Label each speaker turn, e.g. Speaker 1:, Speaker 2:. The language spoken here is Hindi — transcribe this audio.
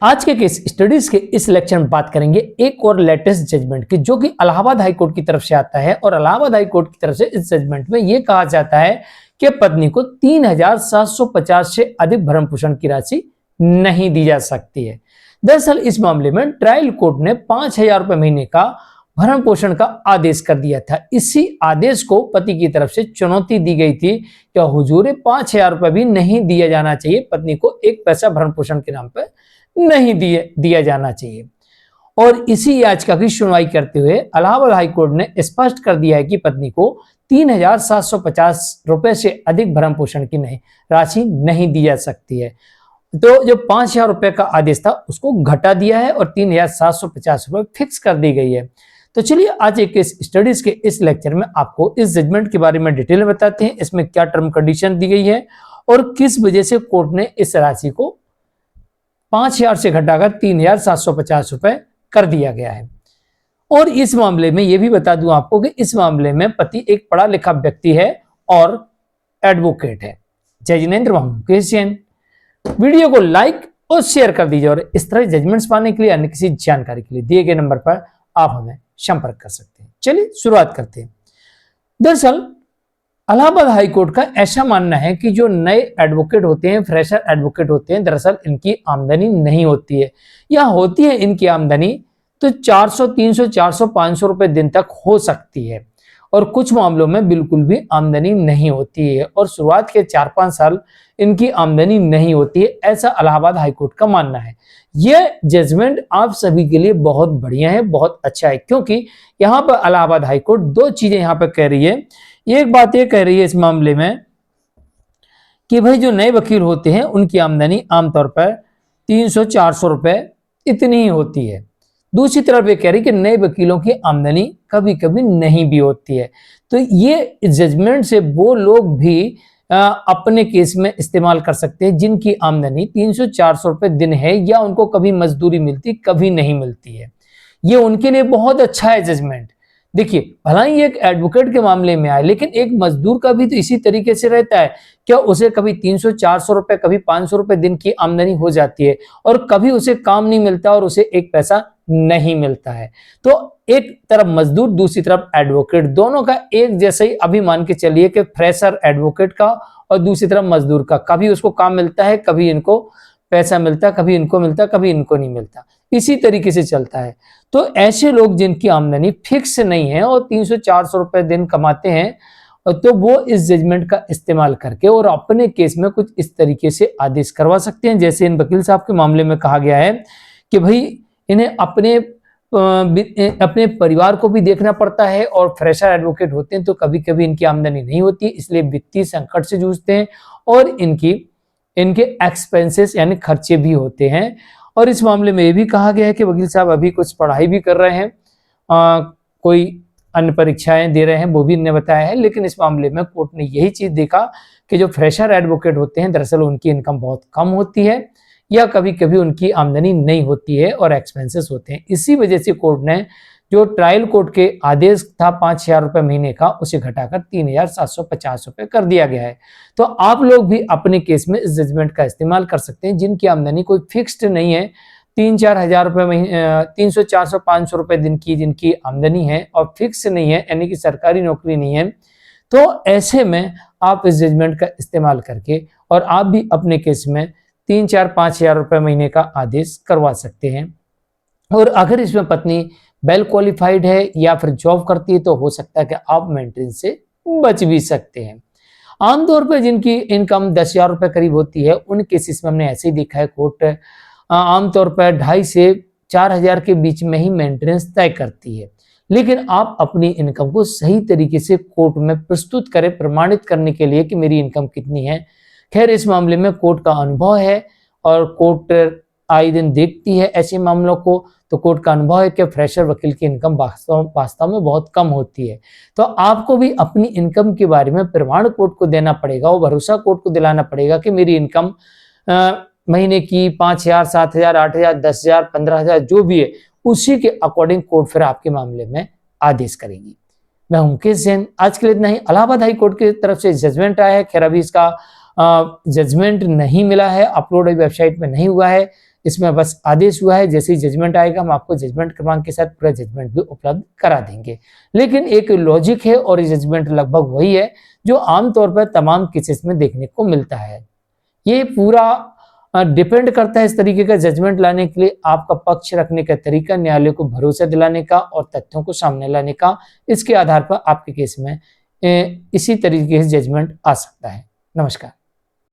Speaker 1: आज के केस स्टडीज के इस लेक्चर में बात करेंगे एक और लेटेस्ट जजमेंट की, जो कि इलाहाबाद हाई कोर्ट की तरफ से आता है। और इलाहाबाद हाई कोर्ट की तरफ से इस जजमेंट में यह कहा जाता है कि पत्नी को 3,750 से अधिक भरण पोषण की राशि नहीं दी जा सकती है। दरअसल इस मामले में ट्रायल कोर्ट ने 5,000 रुपए महीने का भरण पोषण का आदेश कर दिया था। इसी आदेश को पति की तरफ से चुनौती दी गई थी कि हुजूर 5,000 रुपए भी नहीं दिया जाना चाहिए, पत्नी को एक पैसा भरण पोषण के नाम पर नहीं दिया जाना चाहिए। और इसी याचिका की सुनवाई करते हुए इलाहाबाद हाई कोर्ट ने स्पष्ट कर दिया है कि पत्नी को 3,750 रुपए से अधिक भरण पोषण की राशि नहीं दी जा सकती है। तो जो 5,000 रुपए का आदेश था उसको घटा दिया है और 3,750 रुपए फिक्स कर दी गई है। तो चलिए आज एक स्टडीज के इस लेक्चर में आपको इस जजमेंट के बारे में डिटेल में बताते हैं, इसमें क्या टर्म कंडीशन दी गई है और किस वजह से कोर्ट ने इस राशि को 5,000 से घटाकर 3,750 रुपए कर दिया गया है। और इस मामले में यह भी बता दूं आपको कि इस मामले में पति एक पढ़ा लिखा व्यक्ति है और एडवोकेट है। जय जिनेंद्र मोहम्मद। वीडियो को लाइक और शेयर कर दीजिए और इस तरह जजमेंट्स पाने के लिए अन्य किसी जानकारी के लिए दिए गए नंबर पर आप हमें संपर्क कर सकते हैं। चलिए शुरुआत करते हैं। दरअसल इलाहाबाद हाई कोर्ट का ऐसा मानना है कि जो नए एडवोकेट होते हैं, फ्रेशर एडवोकेट होते हैं, दरअसल इनकी आमदनी नहीं होती है या होती है इनकी आमदनी तो 400, 300, 400, 500 रुपए दिन तक हो सकती है और कुछ मामलों में बिल्कुल भी आमदनी नहीं होती है और शुरुआत के 4-5 साल इनकी आमदनी नहीं होती है, ऐसा इलाहाबाद हाई कोर्ट का मानना है। यह जजमेंट आप सभी के लिए बहुत बढ़िया है, बहुत अच्छा है, क्योंकि यहाँ पर इलाहाबाद हाई कोर्ट दो चीजें यहाँ पर कह रही है। एक बात यह कह रही है इस मामले में कि भाई जो नए वकील होते हैं उनकी आमदनी आमतौर पर 300-400 रुपए इतनी ही होती है। दूसरी तरफ ये कह रही है कि नए वकीलों की आमदनी कभी कभी नहीं भी होती है। तो ये जजमेंट से वो लोग भी अपने केस में इस्तेमाल कर सकते हैं जिनकी आमदनी 300-400 रुपए दिन है या उनको कभी मजदूरी मिलती कभी नहीं मिलती है। ये उनके लिए बहुत अच्छा है जजमेंट। देखिए, भला ही एक एडवोकेट के मामले में आए, लेकिन एक मजदूर का भी तो इसी तरीके से रहता है। क्या उसे कभी 300-400 रुपए, कभी 500 रुपए दिन की आमदनी हो जाती है और कभी उसे काम नहीं मिलता और उसे एक पैसा नहीं मिलता है। तो एक तरफ मजदूर, दूसरी तरफ एडवोकेट, दोनों का एक जैसा ही अभी मान के चलिए कि फ्रेशर एडवोकेट का और दूसरी तरफ मजदूर का, कभी उसको काम मिलता है, कभी इनको पैसा मिलता, कभी इनको मिलता, कभी इनको नहीं मिलता, इसी तरीके से चलता है। तो ऐसे लोग जिनकी आमदनी फिक्स नहीं है और 300-400 रुपए दिन कमाते हैं, तो वो इस जजमेंट का इस्तेमाल करके और अपने केस में कुछ इस तरीके से आदेश करवा सकते हैं। जैसे इन वकील साहब के मामले में कहा गया है कि भाई इन्हें अपने परिवार को भी देखना पड़ता है और फ्रेशर एडवोकेट होते हैं तो कभी कभी इनकी आमदनी नहीं होती, इसलिए वित्तीय संकट से जूझते हैं और इनके एक्सपेंसेस यानी खर्चे भी होते हैं। और इस मामले में ये भी कहा गया है कि वकील साहब अभी कुछ पढ़ाई भी कर रहे हैं, कोई अन्य परीक्षाएं दे रहे हैं, वो भी इन्हें बताया है। लेकिन इस मामले में कोर्ट ने यही चीज देखा कि जो फ्रेशर एडवोकेट होते हैं दरअसल उनकी इनकम बहुत कम होती है या कभी कभी उनकी आमदनी नहीं होती है और एक्सपेंसेस होते हैं। इसी वजह से कोर्ट ने जो ट्रायल कोर्ट के आदेश था 5,000 रुपए महीने का, उसे घटाकर 3,750 रुपए कर दिया गया है। तो आप लोग भी अपने केस में इस जजमेंट का इस्तेमाल कर सकते हैं जिनकी आमदनी कोई फिक्स्ड नहीं है, 3-4 हजार रुपए महीने, 300, 400, 500 रुपए दिन की जिनकी आमदनी है और फिक्स नहीं है, यानी कि सरकारी नौकरी नहीं है, तो ऐसे में आप इस जजमेंट का इस्तेमाल करके और आप भी अपने केस में 3-4-5 हजार रुपए महीने का आदेश करवा सकते हैं। और अगर इसमें पत्नी वेल क्वालिफाइड है या फिर जॉब करती है तो हो सकता है कि आप मेंटेनेंस से बच भी सकते हैं। आमतौर पर जिनकी इनकम 10,000 रुपए करीब होती है उन केसेस में हमने ऐसे ही देखा है, कोर्ट आमतौर पर 2,500 से 4,000 के बीच में ही मेंटेनेंस तय करती है। लेकिन आप अपनी इनकम को सही तरीके से कोर्ट में प्रस्तुत करें, प्रमाणित करने के लिए कि मेरी इनकम कितनी है। खैर, इस मामले में कोर्ट का अनुभव है और कोर्ट आए दिन देखती है ऐसे मामलों को, तो कोर्ट का अनुभव है कि फ्रेशर वकील की इनकम वास्तव में बहुत कम होती है। तो आपको भी अपनी इनकम के बारे में प्रमाण कोर्ट को देना पड़ेगा और भरोसा कोर्ट को दिलाना पड़ेगा कि मेरी इनकम महीने की 5,000, 7,000, 8,000, 10,000, 15,000 जो भी है, उसी के अकॉर्डिंग कोर्ट फिर आपके मामले में आदेश करेगी। मैं हूं मुकेश जैन, आज के लिए इतना ही। इलाहाबाद हाई कोर्ट की तरफ से जजमेंट आया है, खैर अभी इसका जजमेंट नहीं मिला है, अपलोड वेबसाइट में नहीं हुआ है, इसमें बस आदेश हुआ है, जैसे ही जजमेंट आएगा हम आपको जजमेंट क्रमांक के साथ पूरा जजमेंट भी उपलब्ध करा देंगे। लेकिन एक लॉजिक है और ये जजमेंट लगभग वही है जो आमतौर पर तमाम केसेस में देखने को मिलता है। ये पूरा डिपेंड करता है इस तरीके का जजमेंट लाने के लिए आपका पक्ष रखने का तरीका, न्यायालय को भरोसा दिलाने का और तथ्यों को सामने लाने का। इसके आधार पर आपके केस में इसी तरीके से जजमेंट आ सकता है। नमस्कार।